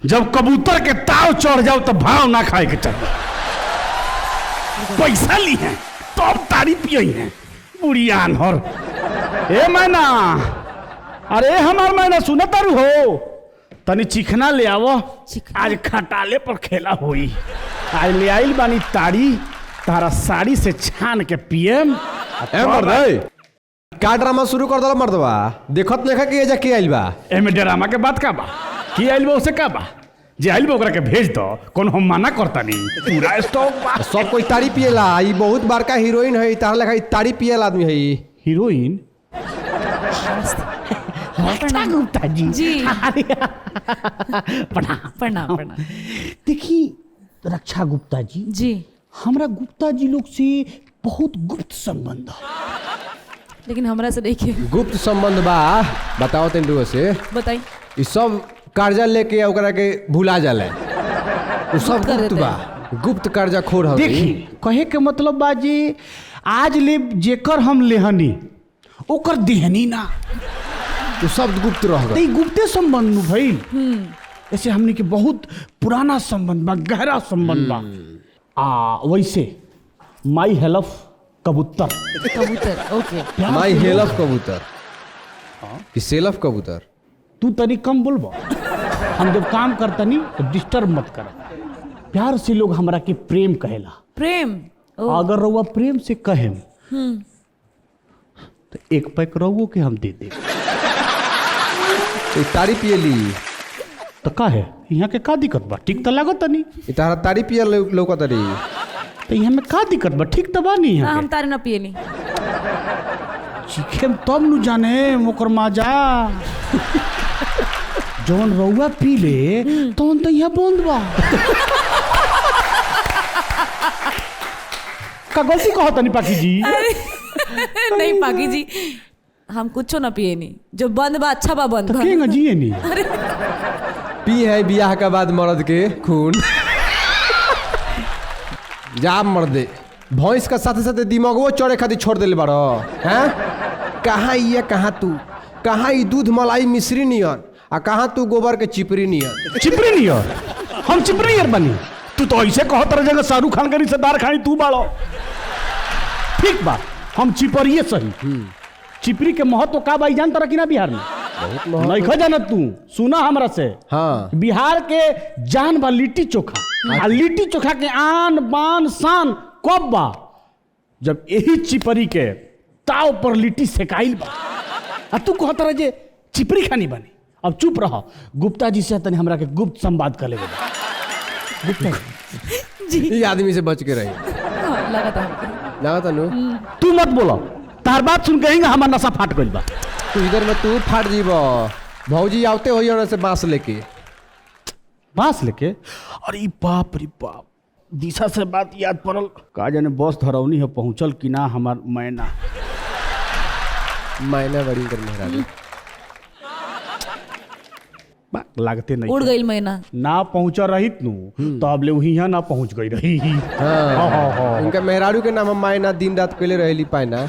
जब कबूतर के ताव चढ़ जाओ तो भाव ना खाए के चाहिए। पैसा ली है तो अब तारी पियई है बुढ़ियान हर। ए मैना, अरे हमार मैना सुन तारू हो, तनी चिकना ले आवो, आज खटाले पर खेला होई। आज ले आइल बानी तारी, तारा साड़ी से छान के पियम। का ड्रामा शुरू कर दल मर्दवा, देखत नहीं कि एजा के आइल बा। एमे ड्रामा के बात का बा, की आइल बा उसे का बा, जे आइल बा ओकरा के भेज दो, कौन हम मना करता नहीं। पूरा स्टॉक बा, सब कोई तारी पिएला। ई बहुत बड़का हीरोइन है, तार लगा तारी पिएला आदमी है। हीरोइन गुप्ता जी, जी। प्रणाम प्रणाम। देखी रक्षा गुप्ता जी, जी हमरा गुप्ता जी लोग से बहुत गुप्त संबंध है। लेकिन हमरा से देखिए गुप्त संबंध बा, बताओ तेंदुआ से। बताई। ई सब कर्जा लेके ओकरा के भुला जाले, उ सब गुप्त बा, गुप्त कर्जा खोर हवे। देखी कहे के मतलब बा जी, आज ले जेकर हम लेहनी ओकर देहनी ना, उ सब गुप्त रह तो गए। ई गुप्ते संबंध नु भइल। ऐसे हमने के बहुत पुराना संबंध बा, गहरा संबंध बा। वैसे माई हेल्फ कबूतर, कबूतर, ओके। माई हेल्फ कबूतर कि सेल्फ कबूतर। तू तनी कम बोलबो, हम जब काम करतनी तो डिस्टर्ब मत कर। प्यार से लोग हमरा के प्रेम कहेला। प्रेम। अगर रउआ प्रेम से कहेम तो एक पैक रउओ के हम दे दे। ई तारी पिएली तो का है यहाँ के का दिक्कत बा, ठीक तो लागत नहीं। ई तारा तारी पिए लौकत रही। तो यहाँ में का दिक्कत बा, ठीक तो बा नहीं यहाँ हम तारे ना पियली। चीखे तब नु जाने ओकर माजा। जौन रउआ पी ले तौन तो यहाँ बंद बा। का गलती कहो तनी पाखी जी। नहीं पागी जी, हम कुछो ना पिए नहीं, जो बंद बा अच्छा बा बंद तो बा। केंगा जिए नहीं। पी है बियाह के बाद मर्द के खून। जा मर्दे, भैंस का साथे साथे दिमागो चढ़े खातिर छोड़ देले बारो हैं। कहाँ ये कहाँ तू, कहाँ ई दूध मलाई मिश्री नियन, आ कहाँ तू गोबर के चिपरी नियन। चिपरी नहीं हो, हम चिपरी यार बनी। तू तो ऐसे कहो तरह जगह शाहरुख खान का रिश्तेदार खानी तू बाड़ो। ठीक बा, हम चिपरिए सही। चिपरी के महत्व का बाई जान तरह की ना बिहार में नहीं खा जाना तू। सुना हमरा से, हाँ बिहार के जान बा लिट्टी चोखा। आ लिट्टी चोखा के आन बान शान कब बा, जब यही चिपरी के ताव पर लिट्टी सेकाइल बा। आ तू कहत रह जे चिपरी खानी बनी। अब चुप रह, गुप्ता जी से तनी हमरा के गुप्त संवाद कर लेबे। गुप्ता जी ई आदमी से बच के रही। हाँ, लगा था हमको। लगा तनु तू मत बोलो, तार बात सुन के हमार नशा फाट गइल बा। तू इधर में तू फाट जीव। भौजी आवते होई ओने से बांस लेके। बांस लेके? अरे बाप रे बाप, दिशा से बात याद पड़ल। का जाने बस धरौनी है पहुंचल कि ना हमार मैना। मैंने बड़ी कर मेहरा लागते नहीं उड़ गई मैना। ना पहुंचा रहित नु तो अब ले वहीं ना पहुंच गई रही। हाँ। इनका मेहरारू के नाम मायना दिन रात कैले रहेली पायना।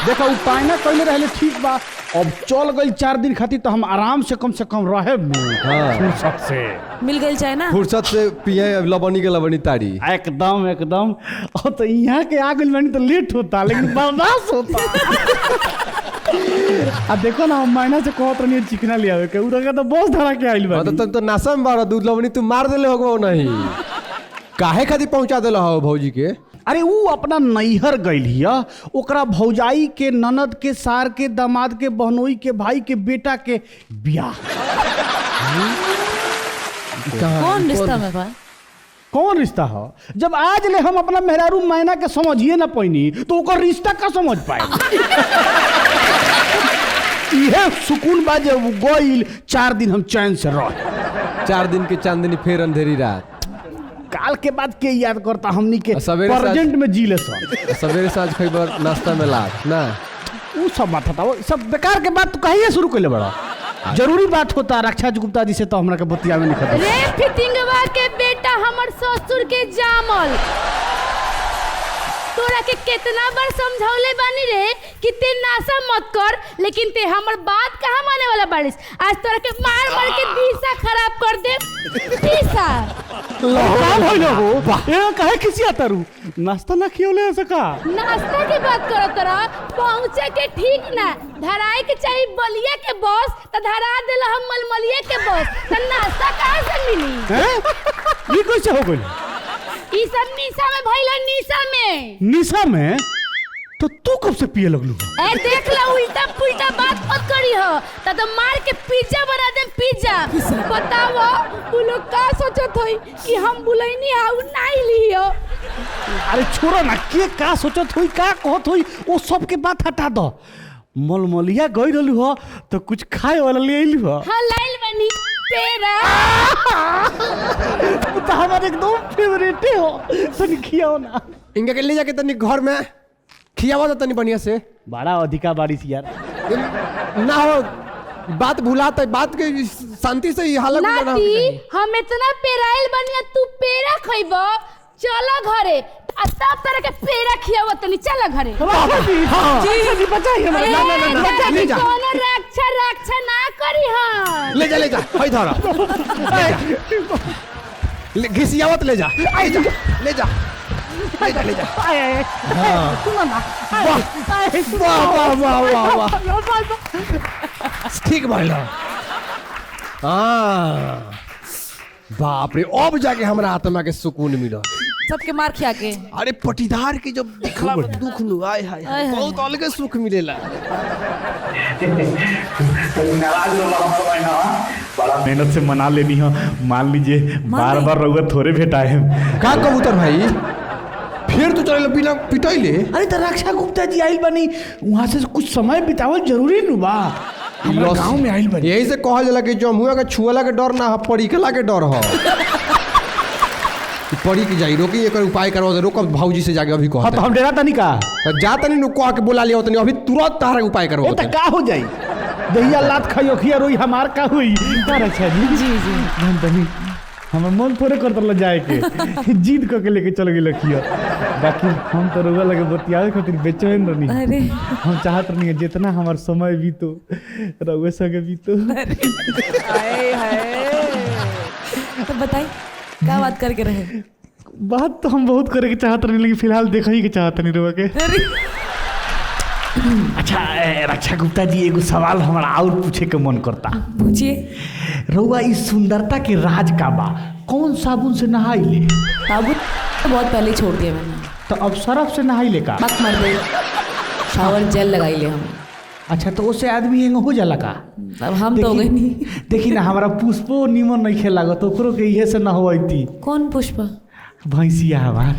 देखा उ पायना कैले रहले ठीक बा, अब चल गई 4 दिन खातिर तो हम आराम से कम रहे फुर्सत से। मिल गई चाहे ना, फुर्सत से पिए लबनी के लबनी तारी। एकदम एकदम। और तो यहाँ के आ गई बनी तो लेट होता लेकिन बर्दाश्त होता। अब देखो ना, हम महीना से कहत रही चिकना ले आवे के, उ तो बस धरा के आइल बा। तो तुम तो नासा में बारा दूध लबनी तू मार देले होगो नहीं। काहे खातिर पहुंचा देला हो भौजी के? अरे वो अपना नैहर गइल हिया, ओकरा भौजाई के ननद के सार के दामाद के बहनोई के भाई के बेटा के बियाह। कौन रिश्ता में बा? कौन रिश्ता हो? जब आज ले हम अपना मेहरारू मैना के समझिए ना पैनी तो ओकर रिश्ता का समझ पाए। यह सुकून बा जब गइल 4 दिन हम चैन से रह। 4 दिन के चांदनी फेर अंधेरी रात। काल के बाद के याद करता हमनी के सवेरे प्रेजेंट में जी ले सन। सवेरे साँझ खइबर नाश्ता में लाग ना, वो सब बात था, वो सब बेकार के बात तो कहिए शुरू कर ले बड़ा। जरूरी बात होता रक्षा गुप्ता जी से तो हमरा के बतिया में निकल। रे फिटिंगवा के बेटा हमर ससुर के जामल, तोरा के कितना बार समझौले बानी रे कि ते नासा मत कर, लेकिन ते हमर बात कहाँ माने वाला बारिश। आज तोरा के मार मार के दिशा खराब कर दे। दिशा का भइल हो ए काहे किसी आतारू नाश्ता ना खियोले सका नाश्ता की बात करो तोरा, पहुँचे के ठीक ना धराए के चाहिए बलिया के बस, तो धरा देला हम मलमलिया के बस, तो नाश्ता कहाँ से मिली? हैं ये कैसे हो गइल? ई सब निशा में भइल, निशा में। निशा में? तो तू कब से पिए लगलू? ए देख ला, उल्टा पुल्टा बात मत करी हो, तो मार के पिज्जा बना दे। पिज्जा बताओ तू लोग का सोचत होई कि हम बुलैनी हाउ नहीं लियो। अरे छोड़ो ना, के का सोचत होई का कहत होई वो सब के बात हटा दो। मलमलिया गई रहलू हो तो कुछ खाए वाला ले आइलू हो? हां लाइल बनी पेड़ा। तो हमारे एकदम फेवरेट हो, तनी खियाओ ना। इनके के ले जाके तनी घर में खियावा तो तनी बढ़िया से। बड़ा अधिका बारिश यार। ना हो बात भुलाता है, बात के शांति से ही हालत गुजारना होना नाती चाहिए। हम इतना पेराइल बनिया, तू पेड़ा खइबो, चलो घरे आ तब तरह के पेड़ा खियावो तनी, चलो घरे। जी बताइए ना। ना, ले जा। कोनो रक्षा ना करी हां। ले जा हई धरा ले घिसियावत ले जा ले जा ले जा ले जा। वाह वाह वाह वाह ठीक भइल। हाँ बाप रे, अब जाके हमरा आत्मा के सुकून मिला। सबके मार खिया के। अरे पटीदार के जब दिखला दुख नु आय हाय बहुत अलग सुख मिलेला। बड़ा मेहनत से मना लेनी हो, मान लीजिए बार बार रउआ थोड़े भेटाए हैं। का कबूतर भाई फिर तो चले बिना पिटाइले? अरे तो रक्षा गुप्ता जी आइल बनी, वहाँ से कुछ समय बितावल जरूरी नु बा। हमरा गांव में आइल बनी। यही से कहल जाला कि जमुआ के छुअला के डर ना, परीकला के डर हो। पड़ी की जाई रोकी, एक उपाय करवा दे। रोक भाऊजी से जाके अभी हाँ कहते तो हम डेरा तनी का जा तनी नु कह के बोला लिया तनी, अभी तुरंत तारा उपाय करवा तो का हो जाई? दहिया लात खाइयो खिया रोई हमार का हुई का रक्षा जी। जी जी हम तनी हमर मन थोड़े कर दल जाए के जीत क के लेके चल गेल खिया। बाकी हम तो रउआ लगे बतियावे खातिर बेचैन रहनी। अरे हम चाहत रहनी जितना हमार समय बीतो रउआ संगे बीतो। हाय हाय। तो बताई क्या बात करके रहे? बात तो हम बहुत करे के चाहत रहनी, लेकिन फिलहाल देखा ही के चाहत नहीं रउआ के। अरे अच्छा रक्षा गुप्ता जी, एगो सवाल हमारा और पूछे के मन करता। पूछिए। रउआ इस सुंदरता के राज का बा? कौन साबुन से नहाई ले? साबुन तो बहुत पहले ही छोड़ दिया मैंने। तो अब सरफ से नहाई ले का? मत मर गई, शावर जेल लगाई ले हम। अच्छा तो उससे आदमी एंग हो जाला का? अब हम तो हो गए नहीं। देखी ना हमारा पुष्पो निमन नहीं खेला तो ओकरो के इहे से न होती। कौन पुष्पा? भैंसिया हमार।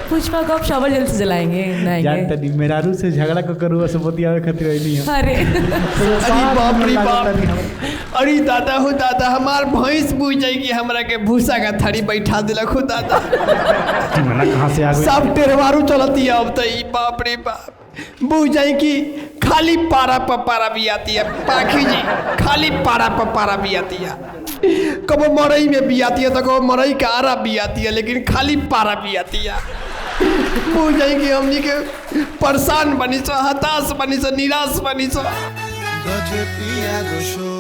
पुष्पा को आप शावर जेल से जलाएंगे? जानता नहीं, मेरारू से झगड़ा को करूँ से बतियावे खातिर नहीं है। अरे अरे बाप रे बाप। अरे दादा हो दादा, हमार भैंस बुझ जाई कि हमरा के भूसा का थारी बैठा दिलक हो दादा। मना कहाँ से आ गई? सब टेरवारू चलती है अब तो। ई बाप रे बाप, बुझ जाई कि खाली पारा पपारा भी आती है। पाखी जी खाली पारा पपारा भी आती है, कब मरई में भी आती है तो कब मरई का आरा भी आती है, लेकिन खाली पारा भी आती है। बुझ जाई कि हमनी के परेशान बनी सो, हताश बनी सो, निराश बनी सो। गजे पिया गोशो